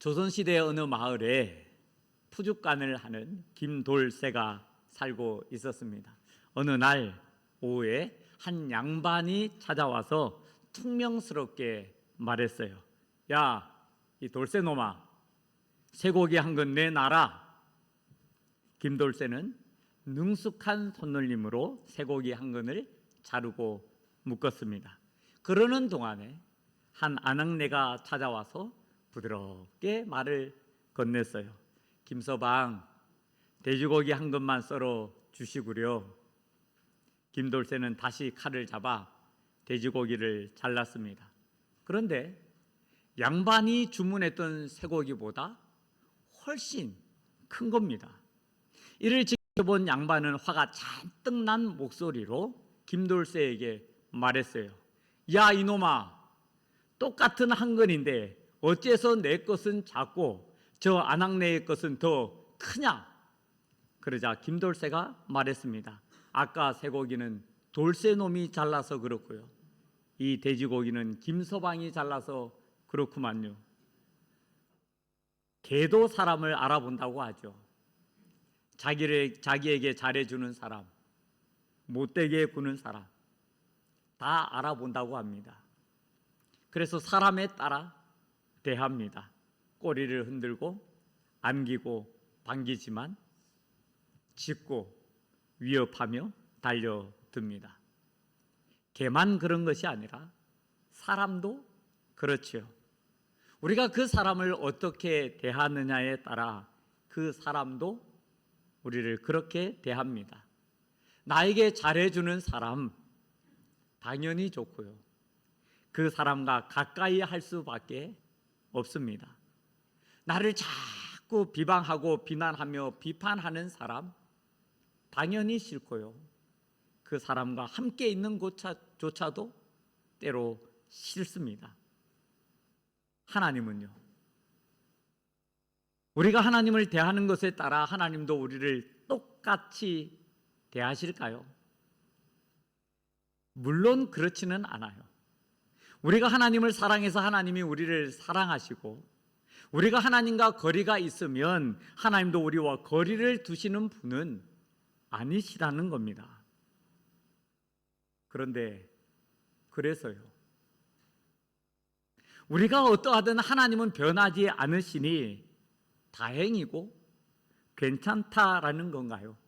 조선시대 어느 마을에 푸죽간을 하는 김돌쇠가 살고 있었습니다. 어느 날 오후에 한 양반이 찾아와서 퉁명스럽게 말했어요. 야, 이 돌쇠놈아, 쇠고기 한 건 내놔라. 김돌쇠는 능숙한 손놀림으로 쇠고기 한 근을 자르고 묶었습니다. 그러는 동안에 한 아낙네가 찾아와서 부드럽게 말을 건넸어요. 김서방, 돼지고기 한 근만 썰어 주시구려. 김돌쇠는 다시 칼을 잡아 돼지고기를 잘랐습니다. 그런데 양반이 주문했던 쇠고기보다 훨씬 큰 겁니다. 이를 지켜본 양반은 화가 잔뜩 난 목소리로 김돌쇠에게 말했어요. 야, 이놈아, 똑같은 한 근인데 어째서 내 것은 작고 저 아낙네의 것은 더 크냐? 그러자 김돌쇠가 말했습니다. 아까 쇠고기는 돌쇠놈이 잘라서 그렇고요, 이 돼지고기는 김서방이 잘라서 그렇구만요. 개도 사람을 알아본다고 하죠. 자기에게 잘해주는 사람, 못되게 구는 사람 다 알아본다고 합니다. 그래서 사람에 따라 대합니다. 꼬리를 흔들고 안기고 반기지만 짖고 위협하며 달려듭니다. 개만 그런 것이 아니라 사람도 그렇지요. 우리가 그 사람을 어떻게 대하느냐에 따라 그 사람도 우리를 그렇게 대합니다. 나에게 잘해주는 사람 당연히 좋고요, 그 사람과 가까이 할 수밖에 없습니다. 나를 자꾸 비방하고 비난하며 비판하는 사람 당연히 싫고요, 그 사람과 함께 있는 곳조차도 때로 싫습니다. 하나님은요, 우리가 하나님을 대하는 것에 따라 하나님도 우리를 똑같이 대하실까요? 물론 그렇지는 않아요. 우리가 하나님을 사랑해서 하나님이 우리를 사랑하시고, 우리가 하나님과 거리가 있으면 하나님도 우리와 거리를 두시는 분은 아니시라는 겁니다. 그런데 그래서요, 우리가 어떠하든 하나님은 변하지 않으시니 다행이고 괜찮다라는 건가요?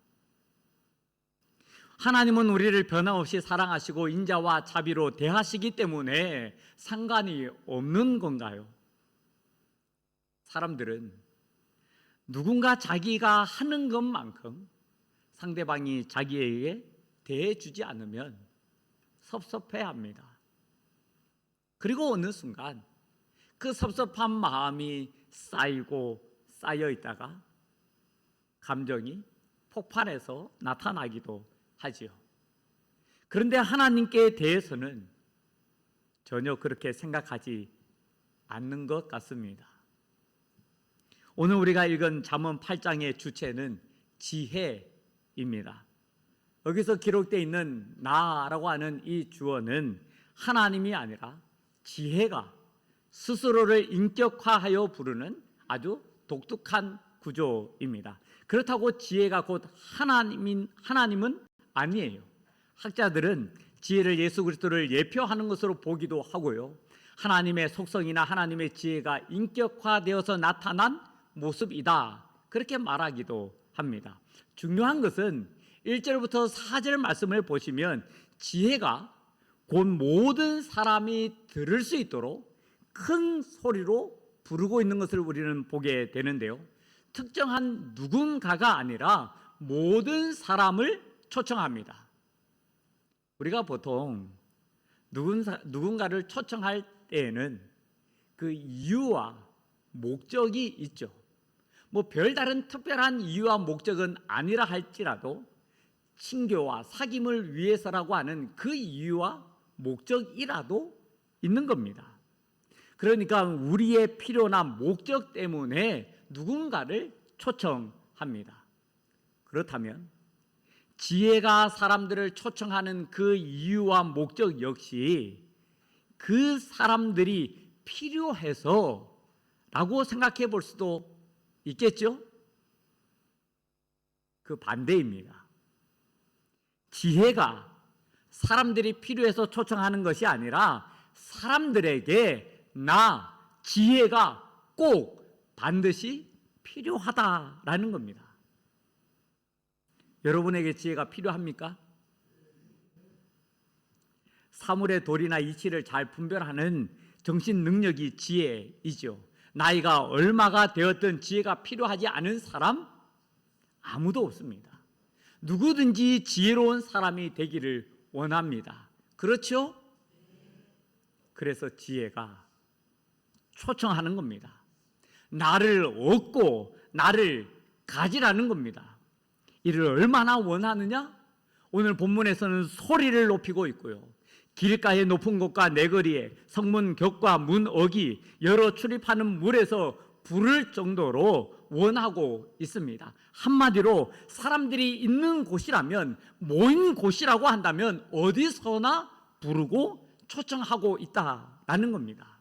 하나님은 우리를 변함없이 사랑하시고 인자와 자비로 대하시기 때문에 상관이 없는 건가요? 사람들은 누군가 자기가 하는 것만큼 상대방이 자기에게 대해주지 않으면 섭섭해합니다. 그리고 어느 순간 그 섭섭한 마음이 쌓여 있다가 감정이 폭발해서 나타나기도 하지요. 그런데 하나님께 대해서는 전혀 그렇게 생각하지 않는 것 같습니다. 오늘 우리가 읽은 잠언 8장의 주체는 지혜입니다. 여기서 기록되어 있는 나라고 하는 이 주어는 하나님이 아니라 지혜가 스스로를 인격화하여 부르는 아주 독특한 구조입니다. 그렇다고 지혜가 곧 하나님은 아니에요. 학자들은 지혜를 예수 그리스도를 예표하는 것으로 보기도 하고요, 하나님의 속성이나 하나님의 지혜가 인격화되어서 나타난 모습이다, 그렇게 말하기도 합니다. 중요한 것은 1절부터 4절 말씀을 보시면 지혜가 곧 모든 사람이 들을 수 있도록 큰 소리로 부르고 있는 것을 우리는 보게 되는데요, 특정한 누군가가 아니라 모든 사람을 초청합니다. 우리가 보통 누군가를 초청할 때에는 그 이유와 목적이 있죠. 별다른 특별한 이유와 목적은 아니라 할지라도 친교와 사귐을 위해서라고 하는 그 이유와 목적이라도 있는 겁니다. 그러니까 우리의 필요나 목적 때문에 누군가를 초청합니다. 그렇다면 지혜가 사람들을 초청하는 그 이유와 목적 역시 그 사람들이 필요해서 라고 생각해 볼 수도 있겠죠? 그 반대입니다. 지혜가 사람들이 필요해서 초청하는 것이 아니라 사람들에게 나 지혜가 꼭 반드시 필요하다라는 겁니다. 여러분에게 지혜가 필요합니까? 사물의 도리나 이치를 잘 분별하는 정신 능력이 지혜이죠. 나이가 얼마가 되었든 지혜가 필요하지 않은 사람 아무도 없습니다. 누구든지 지혜로운 사람이 되기를 원합니다. 그렇죠? 그래서 지혜가 초청하는 겁니다. 나를 얻고 나를 가지라는 겁니다. 이를 얼마나 원하느냐? 오늘 본문에서는 소리를 높이고 있고요. 길가의 높은 곳과 내거리에 성문 격과 문 어기 여러 출입하는 물에서 부를 정도로 원하고 있습니다. 한마디로 사람들이 있는 곳이라면, 모인 곳이라고 한다면 어디서나 부르고 초청하고 있다라는 겁니다.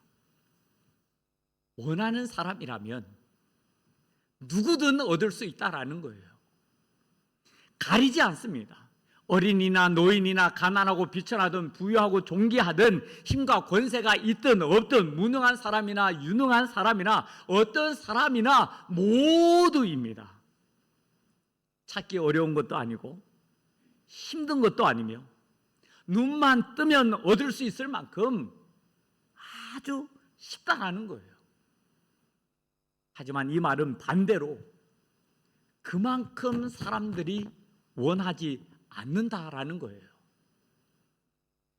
원하는 사람이라면 누구든 얻을 수 있다라는 거예요. 가리지 않습니다. 어린이나 노인이나 가난하고 비천하든 부유하고 존귀하든 힘과 권세가 있든 없든 무능한 사람이나 유능한 사람이나 어떤 사람이나 모두입니다. 찾기 어려운 것도 아니고 힘든 것도 아니며 눈만 뜨면 얻을 수 있을 만큼 아주 쉽다라는 거예요. 하지만 이 말은 반대로 그만큼 사람들이 원하지 않는다라는 거예요.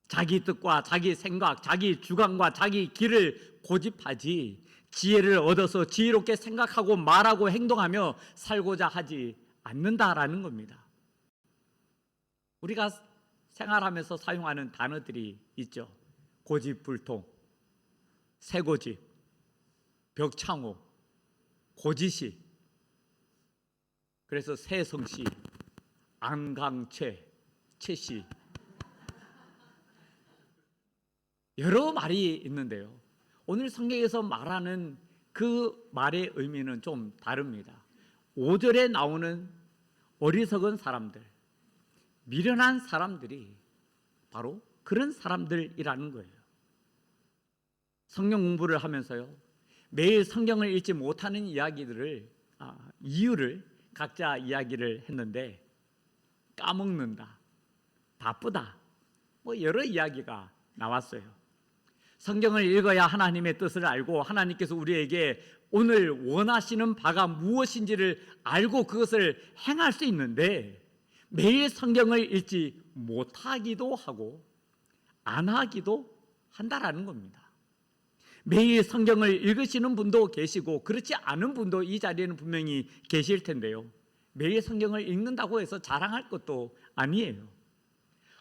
자기 뜻과 자기 생각, 자기 주관과 자기 길을 고집하지 지혜를 얻어서 지혜롭게 생각하고 말하고 행동하며 살고자 하지 않는다라는 겁니다. 우리가 생활하면서 사용하는 단어들이 있죠. 고집불통, 새고집, 벽창호, 고지시, 그래서 새성시, 안강채, 채씨, 여러 말이 있는데요. 오늘 성경에서 말하는 그 말의 의미는 좀 다릅니다. 5절에 나오는 어리석은 사람들, 미련한 사람들이 바로 그런 사람들이라는 거예요. 성경 공부를 하면서요, 매일 성경을 읽지 못하는 이유를 각자 이야기를 했는데, 까먹는다, 바쁘다, 여러 이야기가 나왔어요. 성경을 읽어야 하나님의 뜻을 알고 하나님께서 우리에게 오늘 원하시는 바가 무엇인지를 알고 그것을 행할 수 있는데, 매일 성경을 읽지 못하기도 하고 안 하기도 한다라는 겁니다. 매일 성경을 읽으시는 분도 계시고 그렇지 않은 분도 이 자리에는 분명히 계실 텐데요. 매일 성경을 읽는다고 해서 자랑할 것도 아니에요.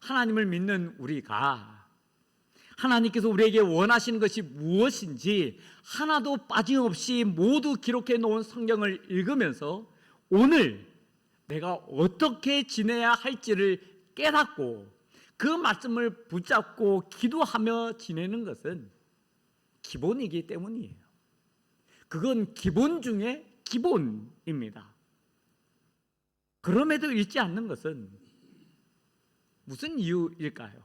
하나님을 믿는 우리가 하나님께서 우리에게 원하시는 것이 무엇인지 하나도 빠짐없이 모두 기록해 놓은 성경을 읽으면서 오늘 내가 어떻게 지내야 할지를 깨닫고 그 말씀을 붙잡고 기도하며 지내는 것은 기본이기 때문이에요. 그건 기본 중에 기본입니다. 그럼에도 읽지 않는 것은 무슨 이유일까요?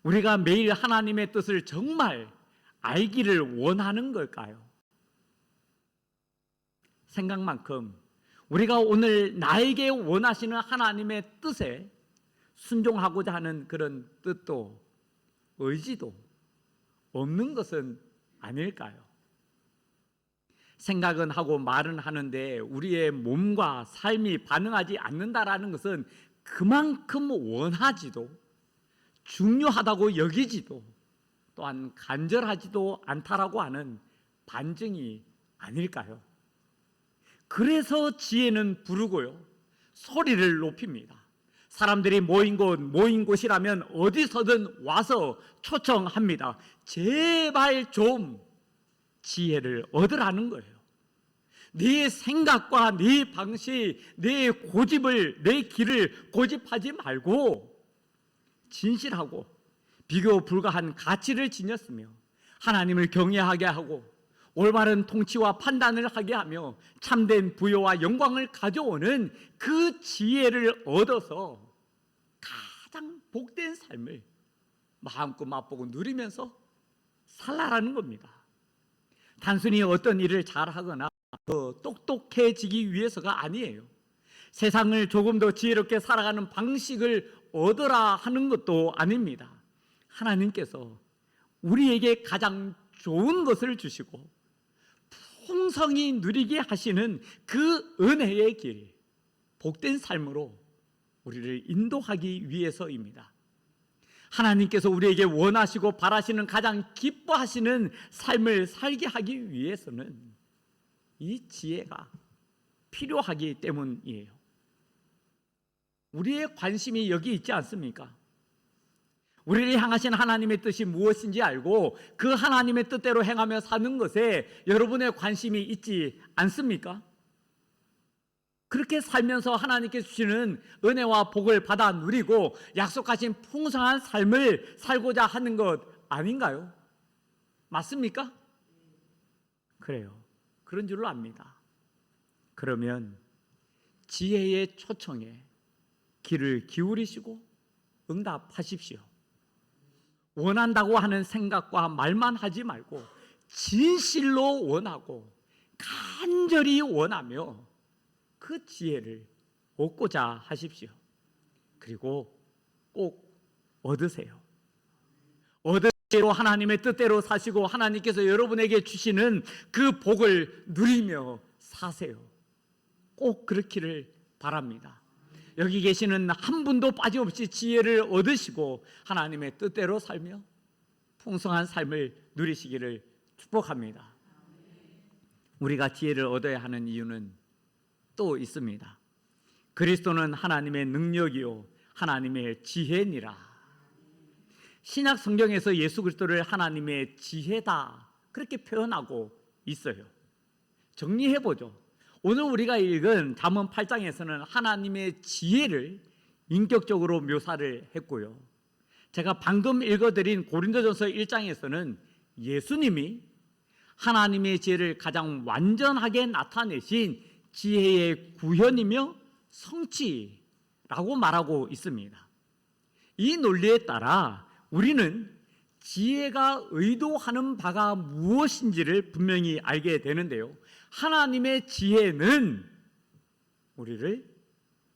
우리가 매일 하나님의 뜻을 정말 알기를 원하는 걸까요? 생각만큼 우리가 오늘 나에게 원하시는 하나님의 뜻에 순종하고자 하는 그런 뜻도 의지도 없는 것은 아닐까요? 생각은 하고 말은 하는데 우리의 몸과 삶이 반응하지 않는다라는 것은 그만큼 원하지도 중요하다고 여기지도 또한 간절하지도 않다라고 하는 반증이 아닐까요? 그래서 지혜는 부르고요, 소리를 높입니다. 사람들이 모인 곳이라면 어디서든 와서 초청합니다. 제발 좀 지혜를 얻으라는 거예요. 네 생각과 네 방식, 네 고집을, 내 길을 고집하지 말고 진실하고 비교 불가한 가치를 지녔으며 하나님을 경외하게 하고 올바른 통치와 판단을 하게 하며 참된 부여와 영광을 가져오는 그 지혜를 얻어서 가장 복된 삶을 마음껏 맛보고 누리면서 살라라는 겁니다. 단순히 어떤 일을 잘하거나 더 똑똑해지기 위해서가 아니에요. 세상을 조금 더 지혜롭게 살아가는 방식을 얻으라 하는 것도 아닙니다. 하나님께서 우리에게 가장 좋은 것을 주시고 풍성히 누리게 하시는 그 은혜의 길, 복된 삶으로 우리를 인도하기 위해서입니다. 하나님께서 우리에게 원하시고 바라시는 가장 기뻐하시는 삶을 살게 하기 위해서는 이 지혜가 필요하기 때문이에요. 우리의 관심이 여기 있지 않습니까? 우리를 향하신 하나님의 뜻이 무엇인지 알고 그 하나님의 뜻대로 행하며 사는 것에 여러분의 관심이 있지 않습니까? 그렇게 살면서 하나님께 주시는 은혜와 복을 받아 누리고 약속하신 풍성한 삶을 살고자 하는 것 아닌가요? 맞습니까? 그래요. 그런 줄로 압니다. 그러면 지혜의 초청에 귀를 기울이시고 응답하십시오. 원한다고 하는 생각과 말만 하지 말고 진실로 원하고 간절히 원하며 그 지혜를 얻고자 하십시오. 그리고 꼭 얻으세요. 얻으시로 하나님의 뜻대로 사시고 하나님께서 여러분에게 주시는 그 복을 누리며 사세요. 꼭 그렇기를 바랍니다. 여기 계시는 한 분도 빠짐없이 지혜를 얻으시고 하나님의 뜻대로 살며 풍성한 삶을 누리시기를 축복합니다. 우리가 지혜를 얻어야 하는 이유는 또 있습니다. 그리스도는 하나님의 능력이요 하나님의 지혜니라. 신약 성경에서 예수 그리스도를 하나님의 지혜다 그렇게 표현하고 있어요. 정리해보죠. 오늘 우리가 읽은 잠언 8장에서는 하나님의 지혜를 인격적으로 묘사를 했고요. 제가 방금 읽어드린 고린도전서 1장에서는 예수님이 하나님의 지혜를 가장 완전하게 나타내신 지혜의 구현이며 성취라고 말하고 있습니다. 이 논리에 따라 우리는 지혜가 의도하는 바가 무엇인지를 분명히 알게 되는데요. 하나님의 지혜는 우리를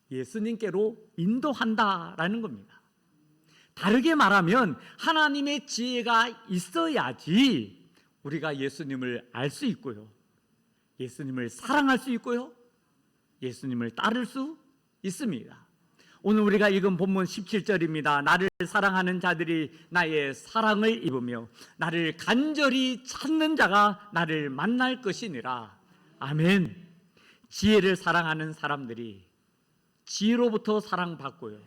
예수님께로 인도한다라는 겁니다. 다르게 말하면 하나님의 지혜가 있어야지 우리가 예수님을 알 수 있고요. 예수님을 사랑할 수 있고요. 예수님을 따를 수 있습니다. 오늘 우리가 읽은 본문 17절입니다. 나를 사랑하는 자들이 나의 사랑을 입으며 나를 간절히 찾는 자가 나를 만날 것이니라. 아멘. 지혜를 사랑하는 사람들이 지혜로부터 사랑받고요.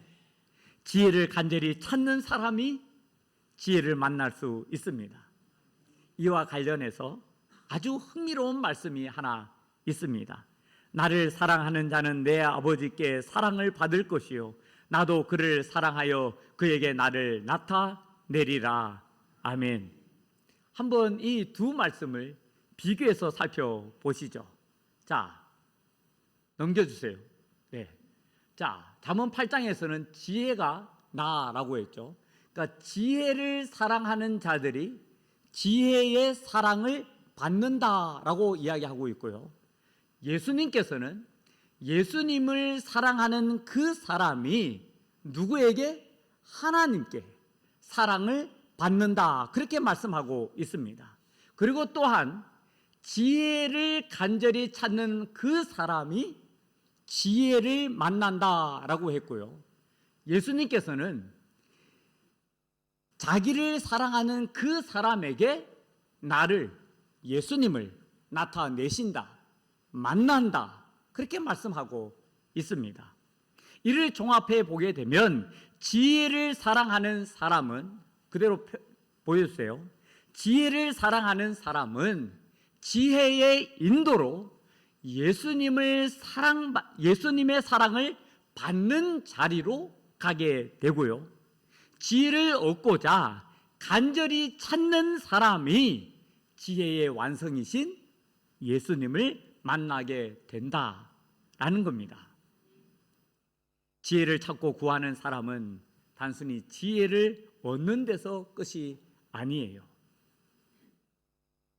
지혜를 간절히 찾는 사람이 지혜를 만날 수 있습니다. 이와 관련해서 아주 흥미로운 말씀이 하나 있습니다. 나를 사랑하는 자는 내 아버지께 사랑을 받을 것이요 나도 그를 사랑하여 그에게 나를 나타내리라. 아멘. 한번 이 두 말씀을 비교해서 살펴보시죠. 자, 넘겨주세요. 네. 자, 잠언 8장에서는 지혜가 나라고 했죠. 그러니까 지혜를 사랑하는 자들이 지혜의 사랑을 받는다라고 이야기하고 있고요. 예수님께서는 예수님을 사랑하는 그 사람이 누구에게? 하나님께 사랑을 받는다 그렇게 말씀하고 있습니다. 그리고 또한 지혜를 간절히 찾는 그 사람이 지혜를 만난다라고 했고요. 예수님께서는 자기를 사랑하는 그 사람에게 나를, 예수님을 나타내신다, 만난다 그렇게 말씀하고 있습니다. 이를 종합해 보게 되면 지혜를 사랑하는 사람은 그대로 보여주세요. 지혜를 사랑하는 사람은 지혜의 인도로 예수님의 사랑을 받는 자리로 가게 되고요. 지혜를 얻고자 간절히 찾는 사람이 지혜의 완성이신 예수님을 만나게 된다라는 겁니다. 지혜를 찾고 구하는 사람은 단순히 지혜를 얻는 데서 끝이 아니에요.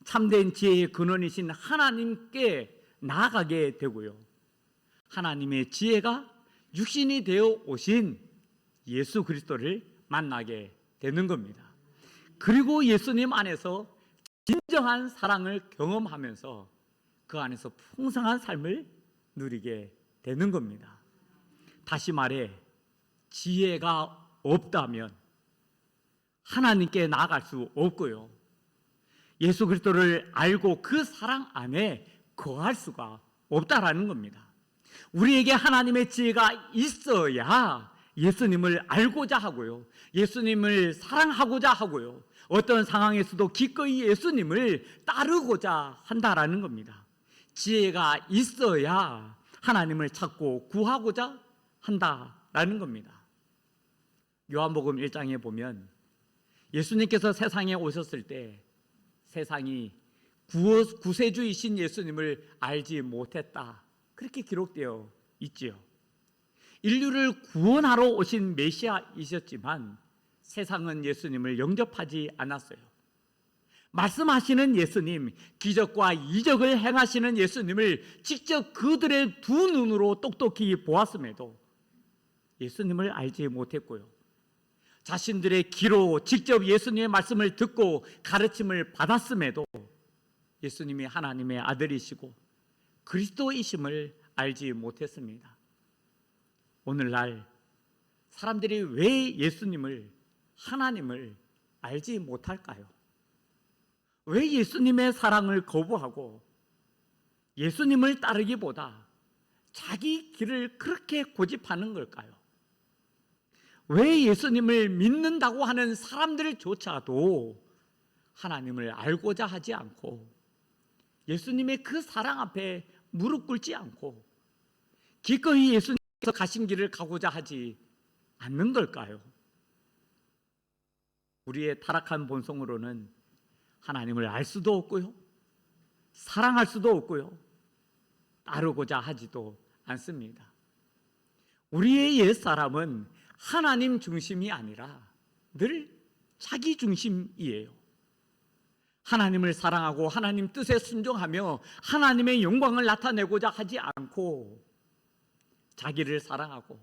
참된 지혜의 근원이신 하나님께 나아가게 되고요. 하나님의 지혜가 육신이 되어 오신 예수 그리스도를 만나게 되는 겁니다. 그리고 예수님 안에서 진정한 사랑을 경험하면서 그 안에서 풍성한 삶을 누리게 되는 겁니다. 다시 말해, 지혜가 없다면 하나님께 나아갈 수 없고요. 예수 그리스도를 알고 그 사랑 안에 거할 수가 없다라는 겁니다. 우리에게 하나님의 지혜가 있어야 예수님을 알고자 하고요. 예수님을 사랑하고자 하고요. 어떤 상황에서도 기꺼이 예수님을 따르고자 한다라는 겁니다. 지혜가 있어야 하나님을 찾고 구하고자 한다라는 겁니다. 요한복음 1장에 보면 예수님께서 세상에 오셨을 때 세상이 구세주이신 예수님을 알지 못했다, 그렇게 기록되어 있지요. 인류를 구원하러 오신 메시아이셨지만 세상은 예수님을 영접하지 않았어요. 말씀하시는 예수님, 기적과 이적을 행하시는 예수님을 직접 그들의 두 눈으로 똑똑히 보았음에도 예수님을 알지 못했고요. 자신들의 귀로 직접 예수님의 말씀을 듣고 가르침을 받았음에도 예수님이 하나님의 아들이시고 그리스도이심을 알지 못했습니다. 오늘날 사람들이 왜 예수님을, 하나님을 알지 못할까요? 왜 예수님의 사랑을 거부하고 예수님을 따르기보다 자기 길을 그렇게 고집하는 걸까요? 왜 예수님을 믿는다고 하는 사람들조차도 하나님을 알고자 하지 않고 예수님의 그 사랑 앞에 무릎 꿇지 않고 기꺼이 예수님께서 가신 길을 가고자 하지 않는 걸까요? 우리의 타락한 본성으로는 하나님을 알 수도 없고요, 사랑할 수도 없고요, 따르고자 하지도 않습니다. 우리의 옛사람은 하나님 중심이 아니라 늘 자기 중심이에요. 하나님을 사랑하고 하나님 뜻에 순종하며 하나님의 영광을 나타내고자 하지 않고 자기를 사랑하고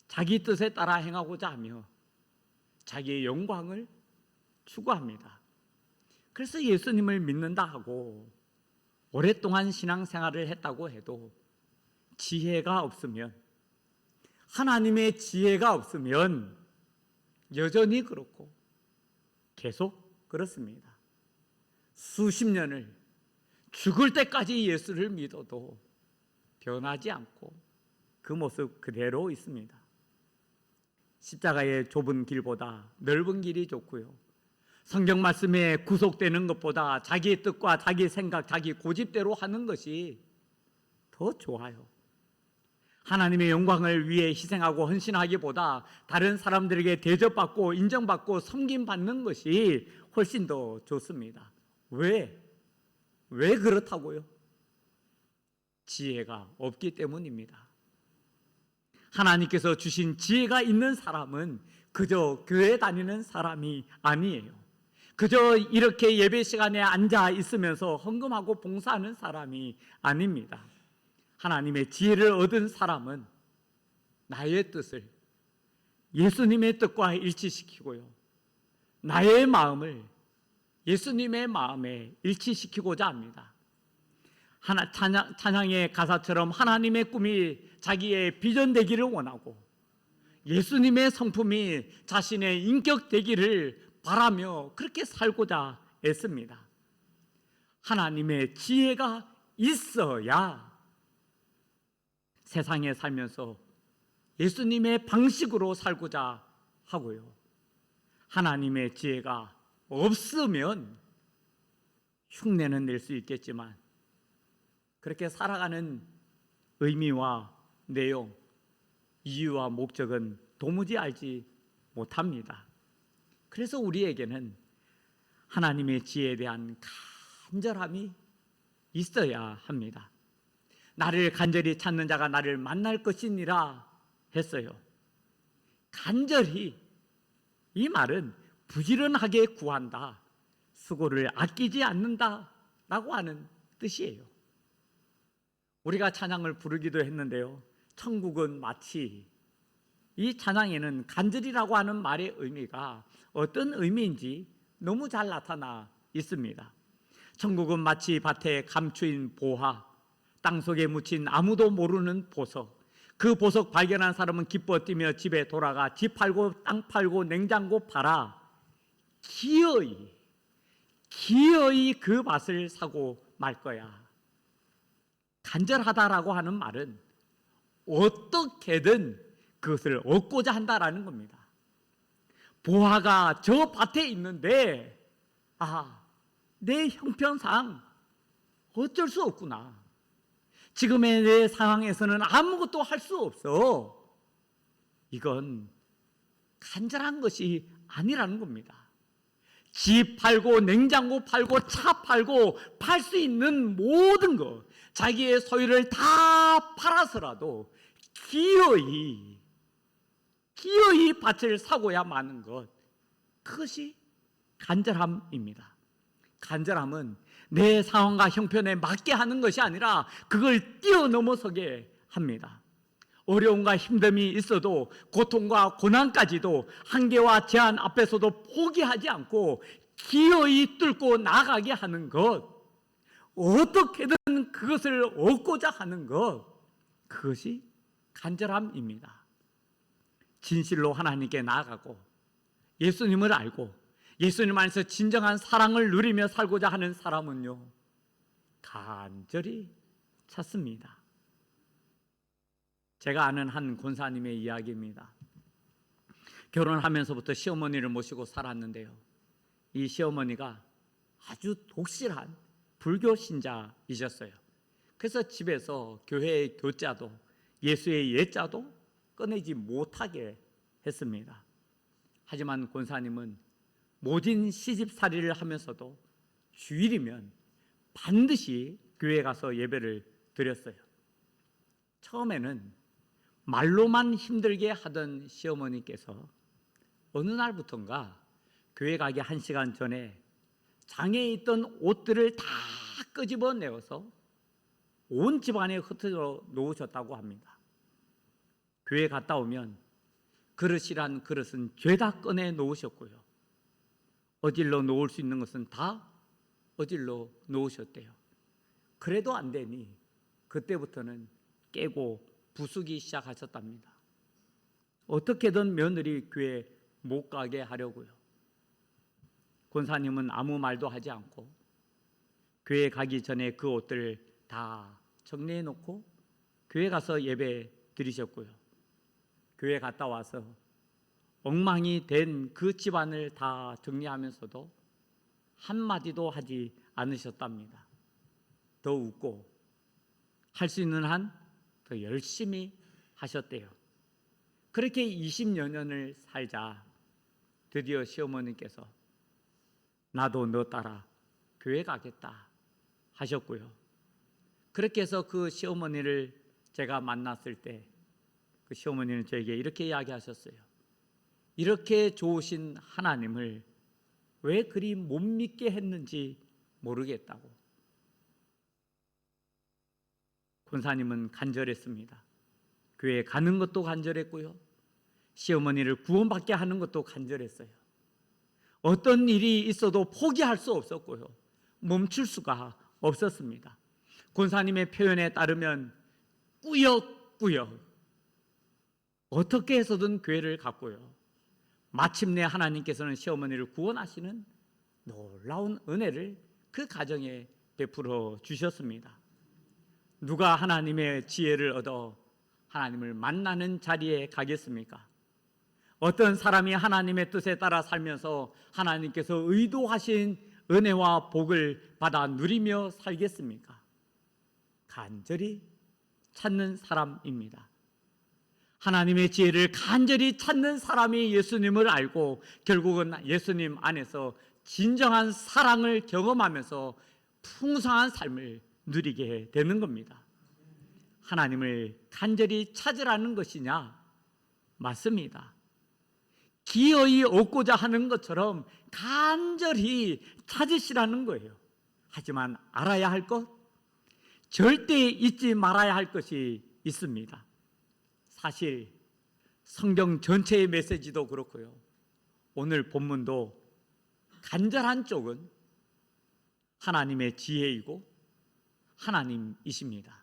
자기 뜻에 따라 행하고자 하며 자기의 영광을 추구합니다. 그래서 예수님을 믿는다 하고 오랫동안 신앙생활을 했다고 해도 지혜가 없으면, 하나님의 지혜가 없으면 여전히 그렇고 계속 그렇습니다. 수십 년을 죽을 때까지 예수를 믿어도 변하지 않고 그 모습 그대로 있습니다. 십자가의 좁은 길보다 넓은 길이 좋고요, 성경 말씀에 구속되는 것보다 자기의 뜻과 자기 생각, 자기 고집대로 하는 것이 더 좋아요. 하나님의 영광을 위해 희생하고 헌신하기보다 다른 사람들에게 대접받고 인정받고 섬김받는 것이 훨씬 더 좋습니다. 왜 그렇다고요? 지혜가 없기 때문입니다. 하나님께서 주신 지혜가 있는 사람은 그저 교회 다니는 사람이 아니에요. 그저 이렇게 예배 시간에 앉아 있으면서 헌금하고 봉사하는 사람이 아닙니다. 하나님의 지혜를 얻은 사람은 나의 뜻을 예수님의 뜻과 일치시키고요, 나의 마음을 예수님의 마음에 일치시키고자 합니다. 찬양의 가사처럼 하나님의 꿈이 자기의 비전 되기를 원하고 예수님의 성품이 자신의 인격 되기를 바라며 그렇게 살고자 애씁니다. 하나님의 지혜가 있어야 세상에 살면서 예수님의 방식으로 살고자 하고요, 하나님의 지혜가 없으면 흉내는 낼 수 있겠지만 그렇게 살아가는 의미와 내용, 이유와 목적은 도무지 알지 못합니다. 그래서 우리에게는 하나님의 지혜에 대한 간절함이 있어야 합니다. 나를 간절히 찾는 자가 나를 만날 것이니라 했어요. 간절히, 이 말은 부지런하게 구한다, 수고를 아끼지 않는다 라고 하는 뜻이에요. 우리가 찬양을 부르기도 했는데요, 천국은 마치, 이 찬양에는 간절이라고 하는 말의 의미가 어떤 의미인지 너무 잘 나타나 있습니다. 천국은 마치 밭에 감추인 보화, 땅속에 묻힌 아무도 모르는 보석, 그 보석 발견한 사람은 기뻐 뛰며 집에 돌아가 집 팔고 땅 팔고 냉장고 팔아 기어이 그 맛을 사고 말 거야. 간절하다라고 하는 말은 어떻게든 그것을 얻고자 한다라는 겁니다. 보화가 저 밭에 있는데 내 형편상 어쩔 수 없구나, 지금의 내 상황에서는 아무것도 할 수 없어. 이건 간절한 것이 아니라는 겁니다. 집 팔고 냉장고 팔고 차 팔고 팔 수 있는 모든 것, 자기의 소유를 다 팔아서라도 기어이 밭을 사고야 마는 것, 그것이 간절함입니다. 간절함은 내 상황과 형편에 맞게 하는 것이 아니라 그걸 뛰어넘어서게 합니다. 어려움과 힘듦이 있어도, 고통과 고난까지도 한계와 제한 앞에서도 포기하지 않고 기어이 뚫고 나가게 하는 것, 어떻게든 그것을 얻고자 하는 것, 그것이 간절함입니다. 진실로 하나님께 나아가고 예수님을 알고 예수님 안에서 진정한 사랑을 누리며 살고자 하는 사람은요, 간절히 찾습니다. 제가 아는 한 권사님의 이야기입니다. 결혼하면서부터 시어머니를 모시고 살았는데요, 이 시어머니가 아주 독실한 불교 신자이셨어요. 그래서 집에서 교회의 교자도 예수의 예자도 꺼내지 못하게 했습니다. 하지만 권사님은 모진 시집살이를 하면서도 주일이면 반드시 교회에 가서 예배를 드렸어요. 처음에는 말로만 힘들게 하던 시어머니께서 어느 날부턴가 교회 가기 1시간 전에 장에 있던 옷들을 다 끄집어내어서 온 집안에 흩어져 놓으셨다고 합니다. 교회 갔다 오면 그릇이란 그릇은 죄다 꺼내 놓으셨고요, 어질러 놓을 수 있는 것은 다 어질러 놓으셨대요. 그래도 안 되니 그때부터는 깨고 부수기 시작하셨답니다. 어떻게든 며느리 교회 못 가게 하려고요. 권사님은 아무 말도 하지 않고 교회 가기 전에 그 옷들을 다 정리해 놓고 교회 가서 예배 드리셨고요, 교회 갔다 와서 엉망이 된 그 집안을 다 정리하면서도 한마디도 하지 않으셨답니다. 더 웃고 할 수 있는 한 더 열심히 하셨대요. 그렇게 20여 년을 살자 드디어 시어머니께서 나도 너 따라 교회 가겠다 하셨고요. 그렇게 해서 그 시어머니를 제가 만났을 때 그 시어머니는 저에게 이렇게 이야기하셨어요. 이렇게 좋으신 하나님을 왜 그리 못 믿게 했는지 모르겠다고. 권사님은 간절했습니다. 교회에 가는 것도 간절했고요, 시어머니를 구원받게 하는 것도 간절했어요. 어떤 일이 있어도 포기할 수 없었고요, 멈출 수가 없었습니다. 권사님의 표현에 따르면 꾸역꾸역 어떻게 해서든 교회를 갔고요, 마침내 하나님께서는 시어머니를 구원하시는 놀라운 은혜를 그 가정에 베풀어 주셨습니다. 누가 하나님의 지혜를 얻어 하나님을 만나는 자리에 가겠습니까? 어떤 사람이 하나님의 뜻에 따라 살면서 하나님께서 의도하신 은혜와 복을 받아 누리며 살겠습니까? 간절히 찾는 사람입니다. 하나님의 지혜를 간절히 찾는 사람이 예수님을 알고 결국은 예수님 안에서 진정한 사랑을 경험하면서 풍성한 삶을 누리게 되는 겁니다. 하나님을 간절히 찾으라는 것이냐? 맞습니다. 기어이 얻고자 하는 것처럼 간절히 찾으시라는 거예요. 하지만 알아야 할 것, 절대 잊지 말아야 할 것이 있습니다. 사실 성경 전체의 메시지도 그렇고요, 오늘 본문도 간절한 쪽은 하나님의 지혜이고 하나님이십니다.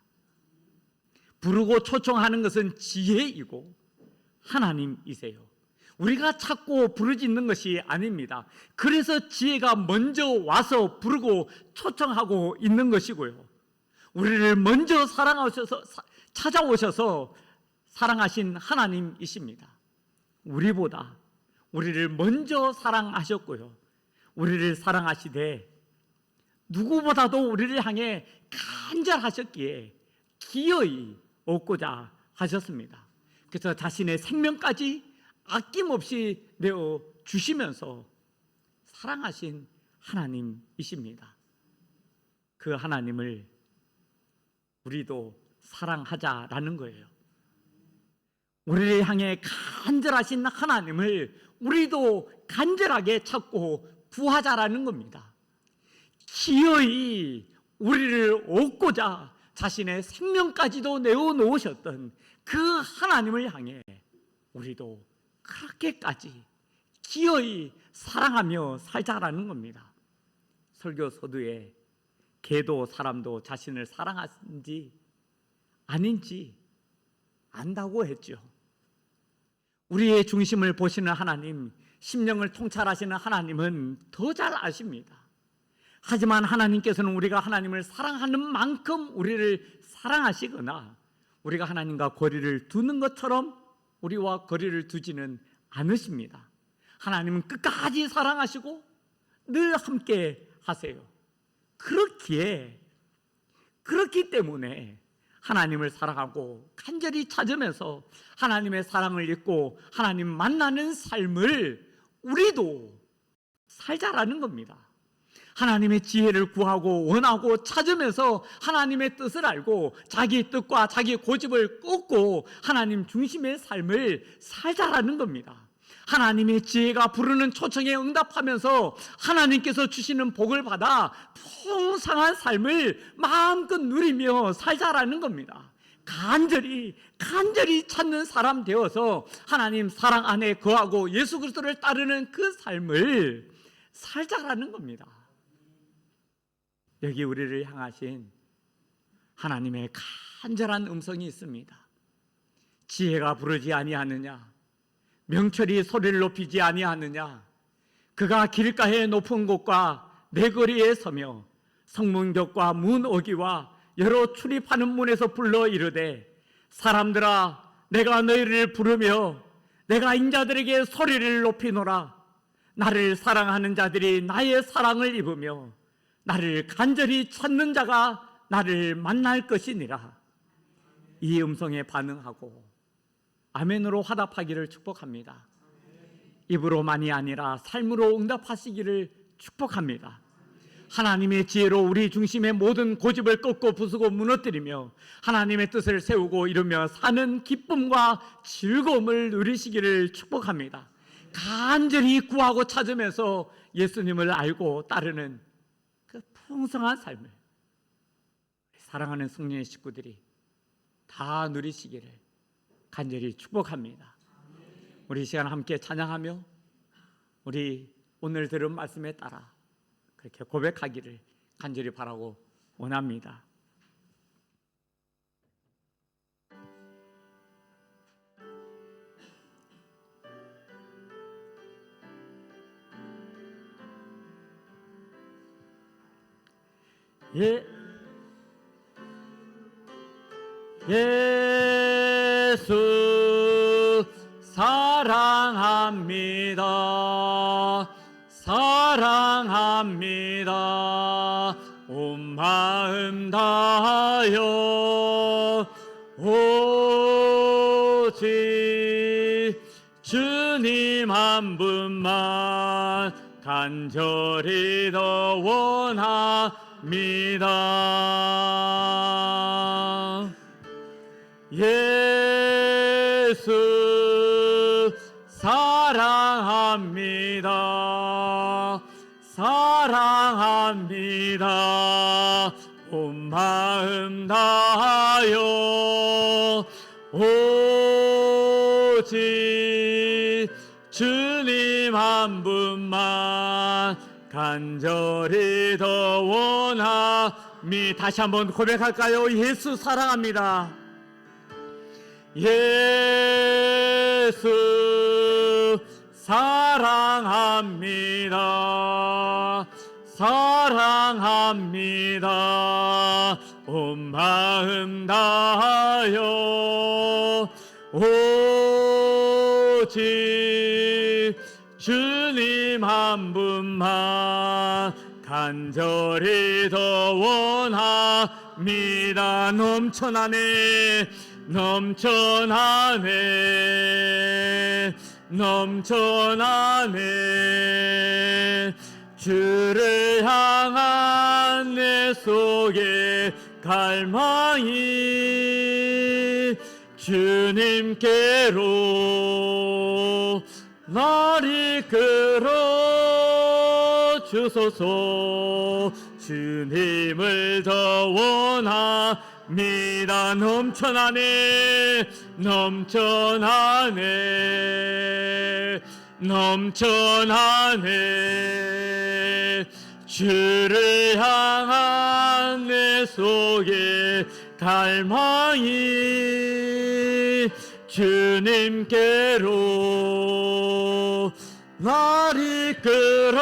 부르고 초청하는 것은 지혜이고 하나님이세요. 우리가 찾고 부르짖는 것이 아닙니다. 그래서 지혜가 먼저 와서 부르고 초청하고 있는 것이고요, 우리를 먼저 사랑하셔서 찾아오셔서 사랑하신 하나님이십니다. 우리보다 우리를 먼저 사랑하셨고요, 우리를 사랑하시되 누구보다도 우리를 향해 간절하셨기에 기어이 얻고자 하셨습니다. 그래서 자신의 생명까지 아낌없이 내어 주시면서 사랑하신 하나님이십니다. 그 하나님을 우리도 사랑하자라는 거예요. 우리를 향해 간절하신 하나님을 우리도 간절하게 찾고 구하자라는 겁니다. 기어이 우리를 얻고자 자신의 생명까지도 내어놓으셨던 그 하나님을 향해 우리도 그렇게까지 기어이 사랑하며 살자라는 겁니다. 설교 서두에 개도 사람도 자신을 사랑하는지 아닌지 안다고 했죠. 우리의 중심을 보시는 하나님, 심령을 통찰하시는 하나님은 더 잘 아십니다. 하지만 하나님께서는 우리가 하나님을 사랑하는 만큼 우리를 사랑하시거나 우리가 하나님과 거리를 두는 것처럼 우리와 거리를 두지는 않으십니다. 하나님은 끝까지 사랑하시고 늘 함께 하세요. 그렇기 때문에 하나님을 사랑하고 간절히 찾으면서 하나님의 사랑을 잊고 하나님 만나는 삶을 우리도 살자라는 겁니다. 하나님의 지혜를 구하고 원하고 찾으면서 하나님의 뜻을 알고 자기 뜻과 자기 고집을 꺾고 하나님 중심의 삶을 살자라는 겁니다. 하나님의 지혜가 부르는 초청에 응답하면서 하나님께서 주시는 복을 받아 풍성한 삶을 마음껏 누리며 살자라는 겁니다. 간절히 찾는 사람 되어서 하나님 사랑 안에 거하고 예수 그리스도를 따르는 그 삶을 살자라는 겁니다. 여기 우리를 향하신 하나님의 간절한 음성이 있습니다. 지혜가 부르지 아니하느냐, 명철이 소리를 높이지 아니하느냐, 그가 길가의 높은 곳과 내거리에 서며 성문격과 문 어기와 여러 출입하는 문에서 불러 이르되, 사람들아 내가 너희를 부르며 내가 인자들에게 소리를 높이노라. 나를 사랑하는 자들이 나의 사랑을 입으며 나를 간절히 찾는 자가 나를 만날 것이니라. 이 음성에 반응하고 아멘으로 화답하기를 축복합니다. 입으로만이 아니라 삶으로 응답하시기를 축복합니다. 하나님의 지혜로 우리 중심의 모든 고집을 꺾고 부수고 무너뜨리며 하나님의 뜻을 세우고 이루며 사는 기쁨과 즐거움을 누리시기를 축복합니다. 간절히 구하고 찾으면서 예수님을 알고 따르는 그 풍성한 삶을 사랑하는 성령의 식구들이 다 누리시기를 간절히 축복합니다. 우리 이 시간 함께 찬양하며 우리 오늘 들은 말씀에 따라 그렇게 고백하기를 간절히 바라고 원합니다. 예수 사랑합니다. 사랑합니다. 온 마음 다하여 오직 주님 한 분만 간절히 더 원합니다. 예수 사랑합니다. 사랑합니다. 온 마음 다하여 오직 주님 한 분만 간절히 더 원함이. 다시 한번 고백할까요? 예수 사랑합니다. 예수 사랑합니다. 사랑합니다. 온 마음 다하여 오직 주님 한 분만 간절히 더 원합니다. 넘쳐나네 넘쳐나네 넘쳐나네. 주를 향한 내 속의 갈망이 주님께로 날 이끌어 주소서. 주님을 더 원합니다. 넘쳐나네 넘쳐나네 넘쳐나네. 주를 향한 내 속의 갈망이 주님께로 날 이끌어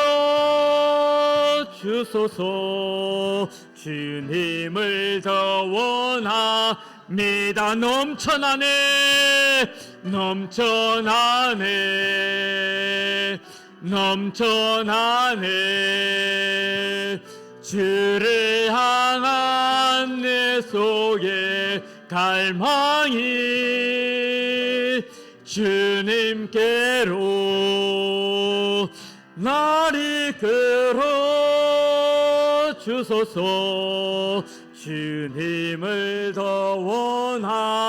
주소서. 주님을 더 원합니다. 넘쳐나네 넘쳐나네 넘쳐나네. 주를 향한 내 속의 갈망이 주님께로 날 이끌어 주소서. 주님을 더 원합니다.